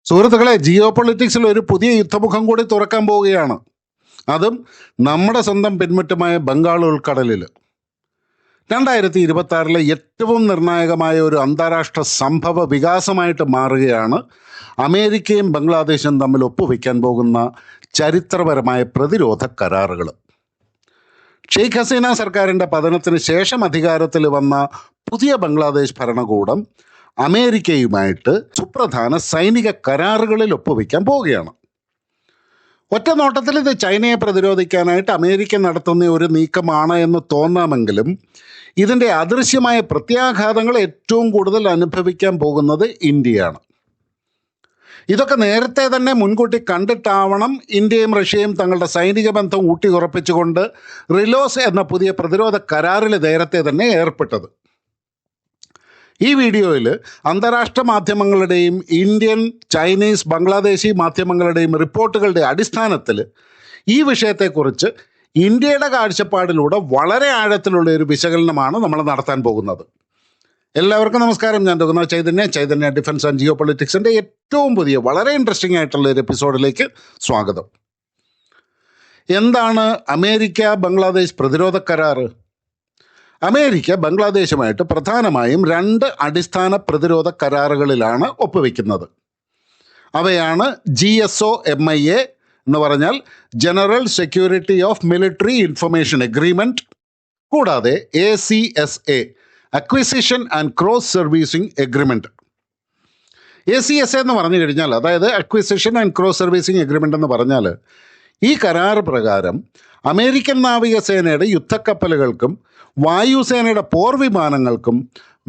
സുഹൃത്തുക്കളെ, ജിയോ പൊളിറ്റിക്സിൽ ഒരു പുതിയ യുദ്ധമുഖം കൂടി തുറക്കാൻ പോവുകയാണ്. അതും നമ്മുടെ സ്വന്തം പിന്മുറ്റമായ ബംഗാൾ ഉൾക്കടലിൽ. 2026 ഏറ്റവും നിർണായകമായ ഒരു അന്താരാഷ്ട്ര സംഭവ വികാസമായിട്ട് മാറുകയാണ് അമേരിക്കയും ബംഗ്ലാദേശും തമ്മിൽ ഒപ്പുവെക്കാൻ പോകുന്ന ചരിത്രപരമായ പ്രതിരോധ കരാറുകൾ. ഷെയ്ഖ് ഹസീന സർക്കാരിൻ്റെ പതനത്തിന് ശേഷം അധികാരത്തിൽ വന്ന പുതിയ ബംഗ്ലാദേശ് ഭരണകൂടം അമേരിക്കയുമായിട്ട് സുപ്രധാന സൈനിക കരാറുകളിൽ ഒപ്പുവെക്കാൻ പോവുകയാണ്. ഒറ്റ നോട്ടത്തിൽ ഇത് ചൈനയെ പ്രതിരോധിക്കാനായിട്ട് അമേരിക്ക നടത്തുന്ന ഒരു നീക്കമാണ് എന്ന് തോന്നാമെങ്കിലും ഇതിൻ്റെ അദൃശ്യമായ പ്രത്യാഘാതങ്ങൾ ഏറ്റവും കൂടുതൽ അനുഭവിക്കാൻ പോകുന്നത് ഇന്ത്യയാണ്. ഇതൊക്കെ നേരത്തെ തന്നെ മുൻകൂട്ടി കണ്ടിട്ടാവണം ഇന്ത്യയും റഷ്യയും തങ്ങളുടെ സൈനിക ബന്ധം ഊട്ടിയുറപ്പിച്ചുകൊണ്ട് റിലോസ് എന്ന പുതിയ പ്രതിരോധ കരാറിൽ നേരത്തെ തന്നെ ഏർപ്പെട്ടത്. ഈ വീഡിയോയിൽ അന്താരാഷ്ട്ര മാധ്യമങ്ങളുടെയും ഇന്ത്യൻ, ചൈനീസ്, ബംഗ്ലാദേശി മാധ്യമങ്ങളുടെയും റിപ്പോർട്ടുകളുടെ അടിസ്ഥാനത്തിൽ ഈ വിഷയത്തെക്കുറിച്ച് ഇന്ത്യയുടെ കാഴ്ചപ്പാടിലൂടെ വളരെ ആഴത്തിലുള്ള ഒരു വിശകലനമാണ് നമ്മൾ നടത്താൻ പോകുന്നത്. എല്ലാവർക്കും നമസ്കാരം. ഞാൻ രഘുനാഥ് ചൈതന്യ ഡിഫൻസ് ആൻഡ് ജിയോ പൊളിറ്റിക്സിൻ്റെ ഏറ്റവും പുതിയ വളരെ ഇൻട്രസ്റ്റിംഗ് ആയിട്ടുള്ള ഒരു എപ്പിസോഡിലേക്ക് സ്വാഗതം. എന്താണ് അമേരിക്ക ബംഗ്ലാദേശ് പ്രതിരോധ കരാറ്? അമേരിക്ക ബംഗ്ലാദേശുമായിട്ട് പ്രധാനമായും 2 അടിസ്ഥാന പ്രതിരോധ കരാറുകളിലാണ് ഒപ്പുവെക്കുന്നത്. അവയാണ് GSO-MIA എന്ന് പറഞ്ഞാൽ general security of military information agreement, കൂടാതെ ACSA acquisition and cross servicing agreement. ACSA എന്ന് പറഞ്ഞു കഴിഞ്ഞാൽ, അതായത് acquisition and cross servicing agreement എന്ന് പറഞ്ഞാൽ, ഈ കരാർ പ്രകാരം അമേരിക്കൻ നാവികസേനയുടെ യുദ്ധക്കപ്പലുകൾക്കും വായുസേനയുടെ പോർവിമാനങ്ങൾക്കും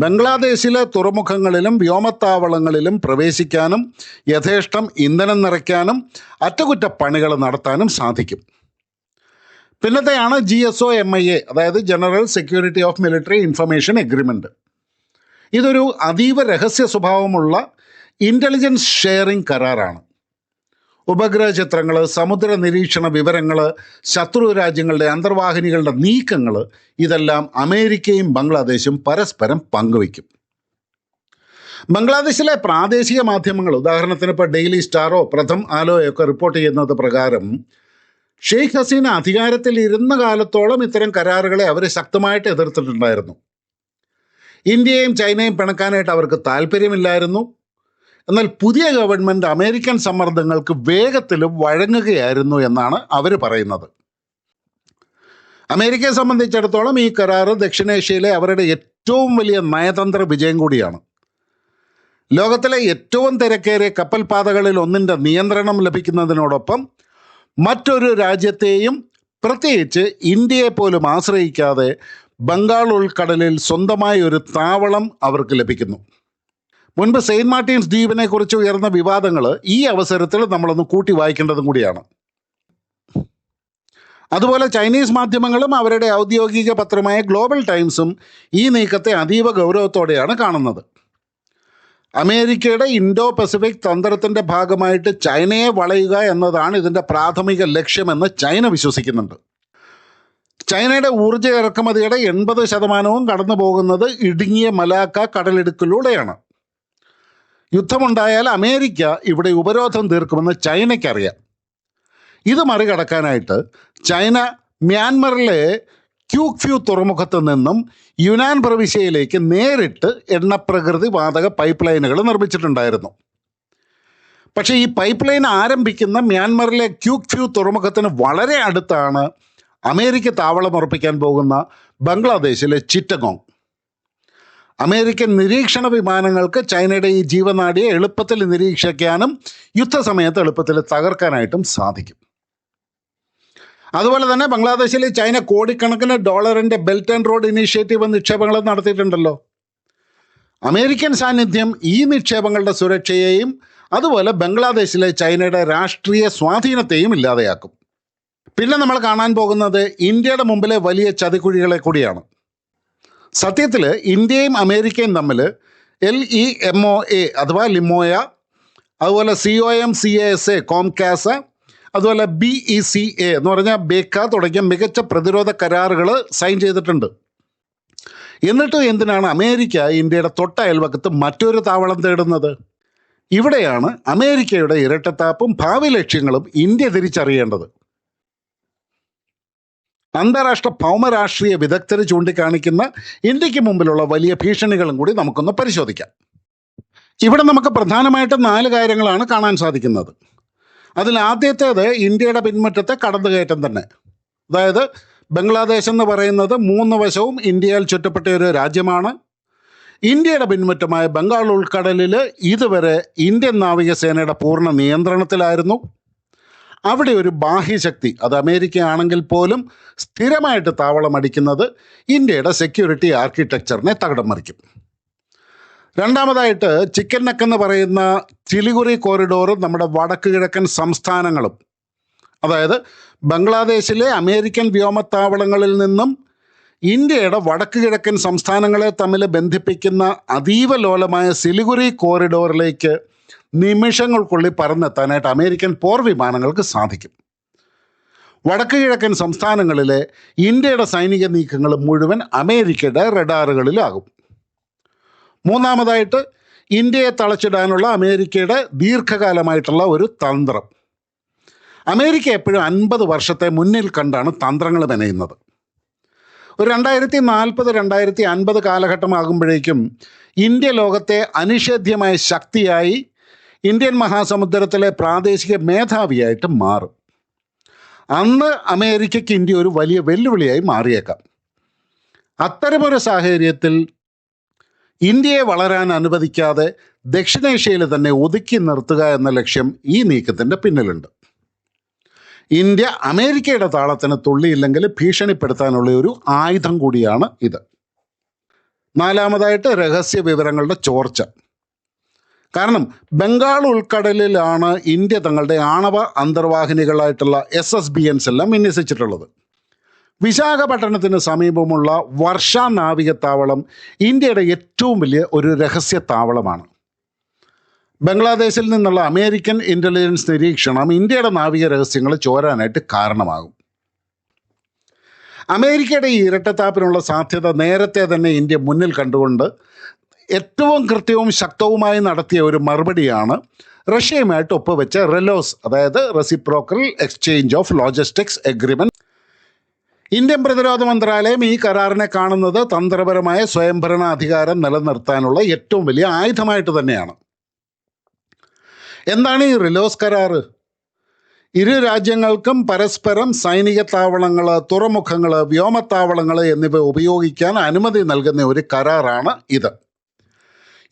ബംഗ്ലാദേശിലെ തുറമുഖങ്ങളിലും വ്യോമത്താവളങ്ങളിലും പ്രവേശിക്കാനും യഥേഷ്ടം ഇന്ധനം നിറയ്ക്കാനും അറ്റകുറ്റപ്പണികൾ നടത്താനും സാധിക്കും. പിന്നത്തെയാണ് GSO-MIA, അതായത് general security of military information agreement. ഇതൊരു അതീവ രഹസ്യ സ്വഭാവമുള്ള ഇൻ്റലിജൻസ് ഷെയറിംഗ് കരാറാണ്. ഉപഗ്രഹ ചിത്രങ്ങൾ, സമുദ്ര നിരീക്ഷണ വിവരങ്ങൾ, ശത്രു രാജ്യങ്ങളുടെ അന്തർവാഹിനികളുടെ നീക്കങ്ങൾ, ഇതെല്ലാം അമേരിക്കയും ബംഗ്ലാദേശും പരസ്പരം പങ്കുവയ്ക്കും. ബംഗ്ലാദേശിലെ പ്രാദേശിക മാധ്യമങ്ങൾ, ഉദാഹരണത്തിന് ഇപ്പോൾ ഡെയിലി സ്റ്റാറോ പ്രഥം ആലോയൊക്കെ റിപ്പോർട്ട് ചെയ്യുന്നത് പ്രകാരം ഷെയ്ഖ് ഹസീന അധികാരത്തിൽ ഇരുന്ന കാലത്തോളം ഇത്തരം കരാറുകളെ അവർ ശക്തമായിട്ട് എതിർത്തിട്ടുണ്ടായിരുന്നു. ഇന്ത്യയും ചൈനയും പിണക്കാനായിട്ട് അവർക്ക് താല്പര്യമില്ലായിരുന്നു. എന്നാൽ പുതിയ ഗവൺമെൻറ് അമേരിക്കൻ സമ്മർദ്ദങ്ങൾക്ക് വേഗത്തിലും വഴങ്ങുകയായിരുന്നു എന്നാണ് അവർ പറയുന്നത്. അമേരിക്കയെ സംബന്ധിച്ചിടത്തോളം ഈ കരാറ് ദക്ഷിണേഷ്യയിലെ അവരുടെ ഏറ്റവും വലിയ നയതന്ത്ര വിജയം കൂടിയാണ്. ലോകത്തിലെ ഏറ്റവും തിരക്കേറിയ കപ്പൽ പാതകളിൽ ഒന്നിൻ്റെ നിയന്ത്രണം ലഭിക്കുന്നതിനോടൊപ്പം മറ്റൊരു രാജ്യത്തെയും, പ്രത്യേകിച്ച് ഇന്ത്യയെ പോലും ആശ്രയിക്കാതെ ബംഗാൾ ഉൾക്കടലിൽ സ്വന്തമായ ഒരു താവളം അവർക്ക് ലഭിക്കുന്നു. മുൻപ് സെയിൻറ്റ് മാർട്ടിൻസ് ദ്വീപിനെ കുറിച്ച് ഉയർന്ന വിവാദങ്ങൾ ഈ അവസരത്തിൽ നമ്മളൊന്ന് കൂട്ടി വായിക്കേണ്ടതും കൂടിയാണ്. അതുപോലെ ചൈനീസ് മാധ്യമങ്ങളും അവരുടെ ഔദ്യോഗിക പത്രമായ ഗ്ലോബൽ ടൈംസും ഈ നീക്കത്തെ അതീവ ഗൗരവത്തോടെയാണ് കാണുന്നത്. അമേരിക്കയുടെ ഇൻഡോ പസഫിക് തന്ത്രത്തിൻ്റെ ഭാഗമായിട്ട് ചൈനയെ വളയുക എന്നതാണ് ഇതിൻ്റെ പ്രാഥമിക ലക്ഷ്യമെന്ന് ചൈന വിശ്വസിക്കുന്നുണ്ട്. ചൈനയുടെ ഊർജ്ജ ഇറക്കുമതിയുടെ 80% കടന്നു പോകുന്നത് ഇടുങ്ങിയ മലാക്ക കടലിടുക്കിലൂടെയാണ്. യുദ്ധമുണ്ടായാൽ അമേരിക്ക ഇവിടെ ഉപരോധം തീർക്കുമെന്ന് ചൈനയ്ക്കറിയാം. ഇത് മറികടക്കാനായിട്ട് ചൈന മ്യാൻമറിലെ ക്യൂക്ഫ്യൂ തുറമുഖത്ത് നിന്നും യുനാൻ പ്രവിശ്യയിലേക്ക് നേരിട്ട് എണ്ണപ്രകൃതി വാതക പൈപ്പ് ലൈനുകൾ നിർമ്മിച്ചിട്ടുണ്ടായിരുന്നു. പക്ഷേ ഈ പൈപ്പ് ലൈൻ ആരംഭിക്കുന്ന മ്യാൻമറിലെ ക്യൂക്ഫ്യൂ തുറമുഖത്തിന് വളരെ അടുത്താണ് അമേരിക്ക താവളം ഉറപ്പിക്കാൻ പോകുന്ന ബംഗ്ലാദേശിലെ ചിറ്റഗോങ്. അമേരിക്കൻ നിരീക്ഷണ വിമാനങ്ങൾക്ക് ചൈനയുടെ ഈ ജീവനാഡിയെ എളുപ്പത്തിൽ നിരീക്ഷിക്കാനും യുദ്ധസമയത്ത് എളുപ്പത്തിൽ തകർക്കാനായിട്ടും സാധിക്കും. അതുപോലെ തന്നെ ബംഗ്ലാദേശിൽ ചൈന കോടിക്കണക്കിന് ഡോളറിൻ്റെ ബെൽറ്റ് ആൻഡ് റോഡ് ഇനീഷ്യേറ്റീവ് നിക്ഷേപങ്ങൾ നടത്തിയിട്ടുണ്ടല്ലോ. അമേരിക്കൻ സാന്നിധ്യം ഈ നിക്ഷേപങ്ങളുടെ സുരക്ഷയെയും അതുപോലെ ബംഗ്ലാദേശിലെ ചൈനയുടെ രാഷ്ട്രീയ സ്വാധീനത്തെയും ഇല്ലാതെയാക്കും. പിന്നെ നമ്മൾ കാണാൻ പോകുന്നത് ഇന്ത്യയുടെ മുമ്പിലെ വലിയ ചതിക്കുഴികളെ കൂടിയാണ്. സത്യത്തിൽ ഇന്ത്യയും അമേരിക്കയും തമ്മിൽ LEMOA അഥവാ ലിമോയ, അതുപോലെ COMCASA കോംകാസ, അതുപോലെ BECA എന്ന് പറഞ്ഞാൽ ബേക്ക തുടങ്ങിയ മികച്ച പ്രതിരോധ കരാറുകൾ സൈൻ ചെയ്തിട്ടുണ്ട്. എന്നിട്ടും എന്തിനാണ് അമേരിക്ക ഇന്ത്യയുടെ തൊട്ട അയൽവക്കത്ത് മറ്റൊരു താവളം തേടുന്നത്? ഇവിടെയാണ് അമേരിക്കയുടെ ഇരട്ടത്താപ്പും ഭാവി ലക്ഷ്യങ്ങളും ഇന്ത്യ തിരിച്ചറിയേണ്ടത്. അന്താരാഷ്ട്ര ഭൗമരാഷ്ട്രീയ വിദഗ്ധർ ചൂണ്ടിക്കാണിക്കുന്ന ഇന്ത്യക്ക് മുമ്പിലുള്ള വലിയ ഭീഷണികളും കൂടി നമുക്കൊന്ന് പരിശോധിക്കാം. ഇവിടെ നമുക്ക് പ്രധാനമായിട്ടും 4 കാര്യങ്ങളാണ് കാണാൻ സാധിക്കുന്നത്. അതിൽ ആദ്യത്തേത് ഇന്ത്യയുടെ പിന്മുറ്റത്തെ കടന്നുകയറ്റം തന്നെ. അതായത് ബംഗ്ലാദേശ് എന്ന് പറയുന്നത് 3 വശവും ഇന്ത്യയാൽ ചുറ്റപ്പെട്ട ഒരു രാജ്യമാണ്. ഇന്ത്യയുടെ പിന്മുറ്റമായ ബംഗാൾ ഉൾക്കടലിൽ ഇതുവരെ ഇന്ത്യൻ നാവികസേനയുടെ പൂർണ്ണ നിയന്ത്രണത്തിലായിരുന്നു. അവിടെ ഒരു ബാഹ്യശക്തി, അത് അമേരിക്ക ആണെങ്കിൽ പോലും, സ്ഥിരമായിട്ട് താവളമടിക്കുന്നത് ഇന്ത്യയുടെ സെക്യൂരിറ്റി ആർക്കിടെക്ചറിനെ തകിടം മറിക്കും. രണ്ടാമതായിട്ട് ചിക്കൻ നെക്ക് എന്ന് പറയുന്ന ചിലിഗുറി കോറിഡോറും നമ്മുടെ വടക്ക് കിഴക്കൻ സംസ്ഥാനങ്ങളും, അതായത് ബംഗ്ലാദേശിലെ അമേരിക്കൻ വ്യോമത്താവളങ്ങളിൽ നിന്നും ഇന്ത്യയുടെ വടക്ക് കിഴക്കൻ സംസ്ഥാനങ്ങളെ തമ്മിൽ ബന്ധിപ്പിക്കുന്ന അതീവ ലോലമായ സിലിഗുറി കോറിഡോറിലേക്ക് നിമിഷങ്ങൾക്കുള്ളിൽ പറന്നെത്താനായിട്ട് അമേരിക്കൻ പോർ വിമാനങ്ങൾക്ക് സാധിക്കും. വടക്ക് കിഴക്കൻ സംസ്ഥാനങ്ങളിലെ ഇന്ത്യയുടെ സൈനിക നീക്കങ്ങൾ മുഴുവൻ അമേരിക്കയുടെ റഡാറുകളിലാകും. മൂന്നാമതായിട്ട് ഇന്ത്യയെ തളച്ചിടാനുള്ള അമേരിക്കയുടെ ദീർഘകാലമായിട്ടുള്ള ഒരു തന്ത്രം. അമേരിക്ക എപ്പോഴും 50 വർഷത്തെ മുന്നിൽ കണ്ടാണ് തന്ത്രങ്ങൾ മെനയുന്നത്. ഒരു 2040 2050 കാലഘട്ടമാകുമ്പോഴേക്കും ഇന്ത്യ ലോകത്തെ അനിഷേധ്യമായ ശക്തിയായി ഇന്ത്യൻ മഹാസമുദ്രത്തിലെ പ്രാദേശിക മേധാവിയായിട്ട് മാറും. അന്ന് അമേരിക്കയ്ക്ക് ഇന്ത്യ ഒരു വലിയ വെല്ലുവിളിയായി മാറിയേക്കാം. അത്തരമൊരു സാഹചര്യത്തിൽ ഇന്ത്യയെ വളരാൻ അനുവദിക്കാതെ ദക്ഷിണേഷ്യയിൽ തന്നെ ഒതുക്കി നിർത്തുക എന്ന ലക്ഷ്യം ഈ നീക്കത്തിൻ്റെ പിന്നിലുണ്ട്. ഇന്ത്യ അമേരിക്കയുടെ താളത്തിന് തുള്ളിയില്ലെങ്കിൽ ഭീഷണിപ്പെടുത്താനുള്ള ഒരു ആയുധം കൂടിയാണ് ഇത്. നാലാമതായിട്ട് രഹസ്യ വിവരങ്ങളുടെ ചോർച്ച. കാരണം ബംഗാൾ ഉൾക്കടലിലാണ് ഇന്ത്യ തങ്ങളുടെ ആണവ അന്തർവാഹിനികളായിട്ടുള്ള SSBNs എല്ലാം വിന്യസിച്ചിട്ടുള്ളത്. വിശാഖപട്ടണത്തിന് സമീപമുള്ള വർഷ നാവികത്താവളം ഇന്ത്യയുടെ ഏറ്റവും വലിയ ഒരു രഹസ്യ താവളമാണ്. ബംഗ്ലാദേശിൽ നിന്നുള്ള അമേരിക്കൻ ഇൻ്റലിജൻസ് നിരീക്ഷണം ഇന്ത്യയുടെ നാവിക രഹസ്യങ്ങൾ ചോരാനായിട്ട് കാരണമാകും. അമേരിക്കയുടെ ഈ ഇരട്ടത്താപ്പിനുള്ള സാധ്യത നേരത്തെ തന്നെ ഇന്ത്യ മുന്നിൽ കണ്ടുകൊണ്ട് ഏറ്റവും കൃത്യവും ശക്തവുമായി നടത്തിയ ഒരു മറുപടിയാണ് റഷ്യയുമായിട്ട് ഒപ്പുവെച്ച റെലോസ്, അതായത് reciprocal exchange of logistics agreement. Indian പ്രതിരോധ മന്ത്രാലയം ഈ കരാറിനെ കാണുന്നത് തന്ത്രപരമായ സ്വയംഭരണ അധികാരം നിലനിർത്താനുള്ള ഏറ്റവും വലിയ ആയുധമായിട്ട് തന്നെയാണ്. എന്താണ് ഈ റിലോസ് കരാറ്? ഇരു രാജ്യങ്ങൾക്കും പരസ്പരം സൈനിക താവളങ്ങൾ, തുറമുഖങ്ങൾ, വ്യോമത്താവളങ്ങൾ എന്നിവ ഉപയോഗിക്കാൻ അനുമതി നൽകുന്ന ഒരു കരാറാണ് ഇത്.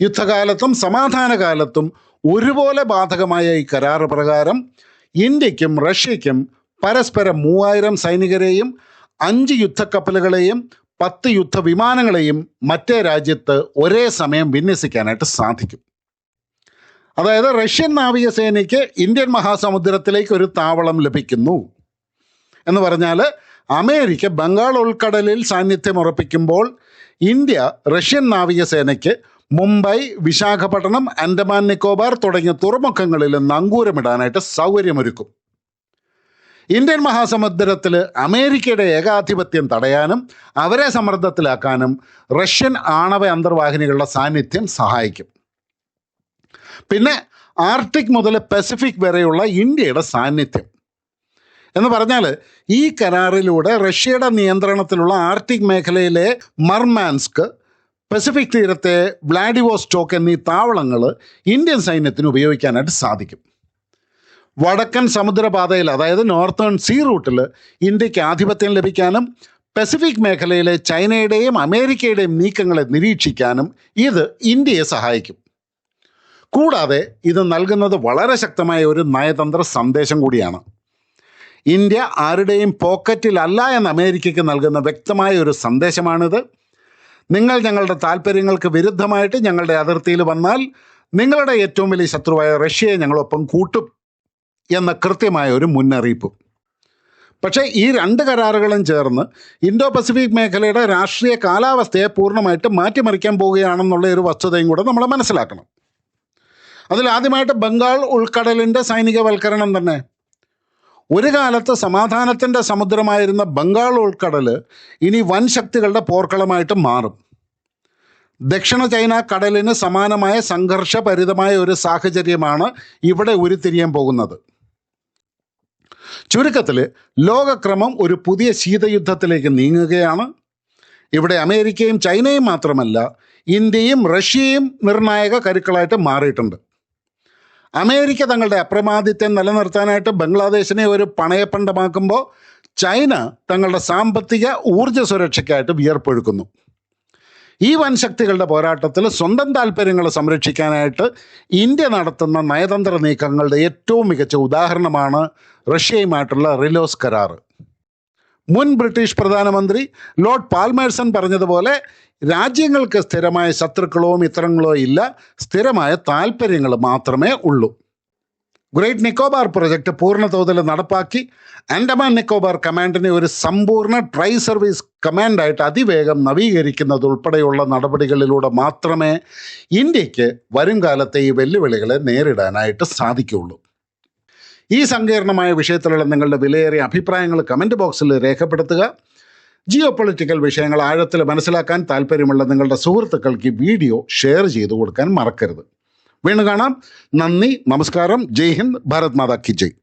യുദ്ധകാലത്തും സമാധാനകാലത്തും ഒരുപോലെ ബാധകമായ ഈ കരാറ് പ്രകാരം ഇന്ത്യക്കും റഷ്യയ്ക്കും പരസ്പരം 3000 സൈനികരെയും 5 യുദ്ധക്കപ്പലുകളെയും 10 യുദ്ധവിമാനങ്ങളെയും മറ്റേ രാജ്യത്ത് ഒരേ സമയം വിന്യസിക്കാനായിട്ട് സാധിക്കും. അതായത് റഷ്യൻ നാവികസേനയ്ക്ക് ഇന്ത്യൻ മഹാസമുദ്രത്തിലേക്ക് ഒരു താവളം ലഭിക്കുന്നു എന്ന് പറഞ്ഞാൽ അമേരിക്ക ബംഗാൾ ഉൾക്കടലിൽ സാന്നിധ്യം ഉറപ്പിക്കുമ്പോൾ ഇന്ത്യ റഷ്യൻ നാവികസേനയ്ക്ക് മുംബൈ, വിശാഖപട്ടണം, ആൻഡമാൻ നിക്കോബാർ തുടങ്ങിയ തുറമുഖങ്ങളിൽ നങ്കൂരമിടാനായിട്ട് സൗകര്യമൊരുക്കും. ഇന്ത്യൻ മഹാസമുദ്രത്തിൽ അമേരിക്കയുടെ ഏകാധിപത്യം തടയാനും അവരെ സമ്മർദ്ദത്തിലാക്കാനും റഷ്യൻ ആണവ അന്തർവാഹിനികളുടെ സാന്നിധ്യം സഹായിക്കും. പിന്നെ ആർട്ടിക് മുതൽ പസഫിക് വരെയുള്ള ഇന്ത്യയുടെ സാന്നിധ്യം എന്ന് പറഞ്ഞാൽ ഈ കരാറിലൂടെ റഷ്യയുടെ നിയന്ത്രണത്തിലുള്ള ആർട്ടിക് മേഖലയിലെ മർമാൻസ്ക്, പസഫിക് തീരത്തെ വ്ളാഡിവോസ്റ്റോക്ക് എന്നീ താവളങ്ങൾ ഇന്ത്യൻ സൈന്യത്തിന് ഉപയോഗിക്കാനായിട്ട് സാധിക്കും. വടക്കൻ സമുദ്രപാതയിൽ, അതായത് നോർത്തേൺ സീ റൂട്ടിൽ ഇന്ത്യക്ക് ആധിപത്യം ലഭിക്കാനും പസഫിക് മേഖലയിലെ ചൈനയുടെയും അമേരിക്കയുടെയും നീക്കങ്ങളെ നിരീക്ഷിക്കാനും ഇത് ഇന്ത്യയെ സഹായിക്കും. കൂടാതെ ഇത് നൽകുന്നത് വളരെ ശക്തമായ ഒരു നയതന്ത്ര സന്ദേശം കൂടിയാണ്. ഇന്ത്യ ആരുടെയും പോക്കറ്റിലല്ല എന്ന് അമേരിക്കയ്ക്ക് നൽകുന്ന വ്യക്തമായ ഒരു സന്ദേശമാണിത്. നിങ്ങൾ ഞങ്ങളുടെ താല്പര്യങ്ങൾക്ക് വിരുദ്ധമായിട്ട് ഞങ്ങളുടെ അതിർത്തിയിൽ വന്നാൽ നിങ്ങളുടെ ഏറ്റവും വലിയ ശത്രുവായ റഷ്യയെ ഞങ്ങളൊപ്പം കൂട്ടും എന്ന കൃത്യമായ ഒരു മുന്നറിയിപ്പ്. പക്ഷേ ഈ 2 കരാറുകളും ചേർന്ന് ഇൻഡോ പസഫിക് മേഖലയുടെ രാഷ്ട്രീയ കാലാവസ്ഥയെ പൂർണ്ണമായിട്ട് മാറ്റിമറിക്കാൻ പോവുകയാണെന്നുള്ള ഒരു വസ്തുതയും കൂടെ നമ്മൾ മനസ്സിലാക്കണം. അതിലാദ്യമായിട്ട് ബംഗാൾ ഉൾക്കടലിൻ്റെ സൈനികവൽക്കരണം തന്നെ. ഒരു കാലത്ത് സമാധാനത്തിൻ്റെ സമുദ്രമായിരുന്ന ബംഗാൾ ഉൾക്കടൽ ഇനി വൻ ശക്തികളുടെ പോർക്കളമായിട്ട് മാറും. ദക്ഷിണ ചൈന കടലിന് സമാനമായ സംഘർഷഭരിതമായ ഒരു സാഹചര്യമാണ് ഇവിടെ ഉരുത്തിരിയാൻ പോകുന്നത്. ചുരുക്കത്തിൽ ലോകക്രമം ഒരു പുതിയ ശീതയുദ്ധത്തിലേക്ക് നീങ്ങുകയാണ്. ഇവിടെ അമേരിക്കയും ചൈനയും മാത്രമല്ല, ഇന്ത്യയും റഷ്യയും നിർണായക കരുക്കളായിട്ട് മാറിയിട്ടുണ്ട്. അമേരിക്ക തങ്ങളുടെ അപ്രമാദിത്വം നിലനിർത്താനായിട്ട് ബംഗ്ലാദേശിനെ ഒരു പണയപ്പണ്ടമാക്കുമ്പോൾ ചൈന തങ്ങളുടെ സാമ്പത്തിക ഊർജ്ജ സുരക്ഷയ്ക്കായിട്ട് വിയർപ്പൊഴുക്കുന്നു. ഈ വൻശക്തികളുടെ പോരാട്ടത്തിൽ സ്വന്തം താല്പര്യങ്ങൾ സംരക്ഷിക്കാനായിട്ട് ഇന്ത്യ നടത്തുന്ന നയതന്ത്ര നീക്കങ്ങളുടെ ഏറ്റവും മികച്ച ഉദാഹരണമാണ് റഷ്യയുമായിട്ടുള്ള റിലോസ് കരാർ. മുൻ ബ്രിട്ടീഷ് പ്രധാനമന്ത്രി ലോർഡ് പാൽമേഴ്സൺ പറഞ്ഞതുപോലെ രാജ്യങ്ങൾക്ക് സ്ഥിരമായ ശത്രുക്കളോ മിത്രങ്ങളോ ഇല്ല, സ്ഥിരമായ താല്പര്യങ്ങൾ മാത്രമേ ഉള്ളൂ. ഗ്രേറ്റ് നിക്കോബാർ പ്രൊജക്ട് പൂർണ്ണതോതിൽ നടപ്പാക്കി ആൻഡമാൻ നിക്കോബാർ കമാൻഡിനെ ഒരു സമ്പൂർണ്ണ ട്രൈ സർവീസ് കമാൻഡായിട്ട് അതിവേഗം നവീകരിക്കുന്നത് ഉൾപ്പെടെയുള്ള നടപടികളിലൂടെ മാത്രമേ ഇന്ത്യക്ക് വരും കാലത്തെ ഈ വെല്ലുവിളികളെ നേരിടാനായിട്ട് സാധിക്കുകയുള്ളൂ. ഈ സങ്കീർണമായ വിഷയത്തിലുള്ള നിങ്ങളുടെ വിലയേറിയ അഭിപ്രായങ്ങൾ കമൻറ്റ് ബോക്സിൽ രേഖപ്പെടുത്തുക. ജിയോ പൊളിറ്റിക്കൽ വിഷയങ്ങൾ ആഴത്തിൽ മനസ്സിലാക്കാൻ താല്പര്യമുള്ള നിങ്ങളുടെ സുഹൃത്തുക്കൾക്ക് ഈ വീഡിയോ ഷെയർ ചെയ്തു കൊടുക്കാൻ മറക്കരുത്. വീണ്ടും കാണാം. നന്ദി, നമസ്കാരം. ജയ് ഹിന്ദ്, ഭാരത് മാതാ കി ജയ്.